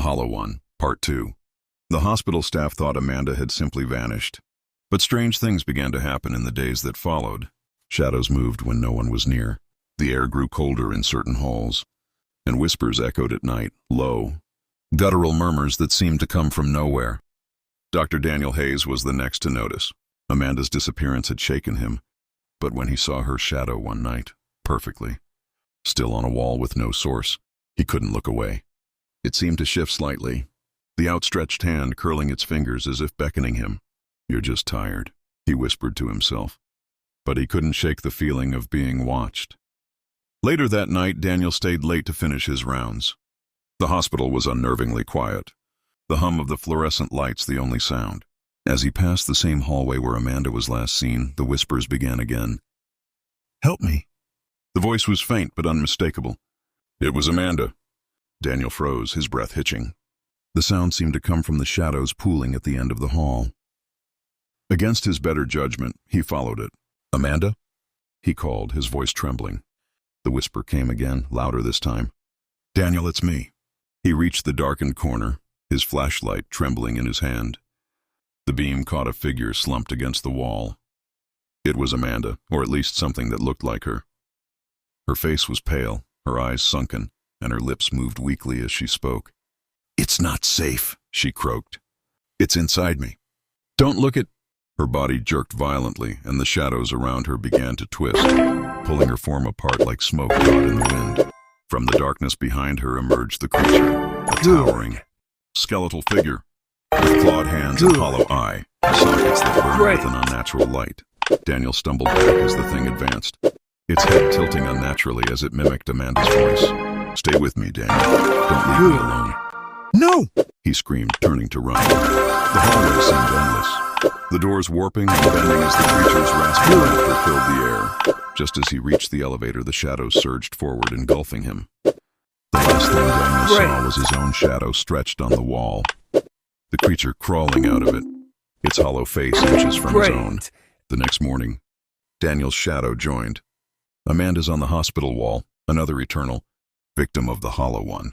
Hollow One, Part 2. The hospital staff thought Amanda had simply vanished. But strange things began to happen in the days that followed. Shadows moved when no one was near. The air grew colder in certain halls, and whispers echoed at night, low, guttural murmurs that seemed to come from nowhere. Dr. Daniel Hayes was the next to notice. Amanda's disappearance had shaken him, but when he saw her shadow one night, perfectly, still on a wall with no source, he couldn't look away. It seemed to shift slightly, the outstretched hand curling its fingers as if beckoning him. "You're just tired," he whispered to himself. But he couldn't shake the feeling of being watched. Later that night, Daniel stayed late to finish his rounds. The hospital was unnervingly quiet, the hum of the fluorescent lights the only sound. As he passed the same hallway where Amanda was last seen, the whispers began again. "Help me." The voice was faint but unmistakable. It was Amanda. Daniel froze, his breath hitching. The sound seemed to come from the shadows pooling at the end of the hall. Against his better judgment, he followed it. "Amanda?" he called, his voice trembling. The whisper came again, louder this time. "Daniel, it's me." He reached the darkened corner, his flashlight trembling in his hand. The beam caught a figure slumped against the wall. It was Amanda, or at least something that looked like her. Her face was pale, her eyes sunken, and her lips moved weakly as she spoke. "It's not safe," she croaked. "It's inside me. Don't look at—" Her body jerked violently, and the shadows around her began to twist, pulling her form apart like smoke caught in the wind. From the darkness behind her emerged the creature, a towering, skeletal figure, with clawed hands and hollow eye, sockets that burned with an unnatural light. Daniel stumbled back as the thing advanced, its head tilting unnaturally as it mimicked Amanda's voice. "Stay with me, Daniel. Don't leave me alone." "No!" he screamed, turning to run. The hallway seemed endless, the doors warping and bending as the creature's raspy laughter filled the air. Just as he reached the elevator, the shadows surged forward, engulfing him. The last thing Daniel saw was his own shadow stretched on the wall, the creature crawling out of it, its hollow face inches from his own. The next morning, Daniel's shadow joined. Amanda's on the hospital wall, another eternal victim of the Hollow One.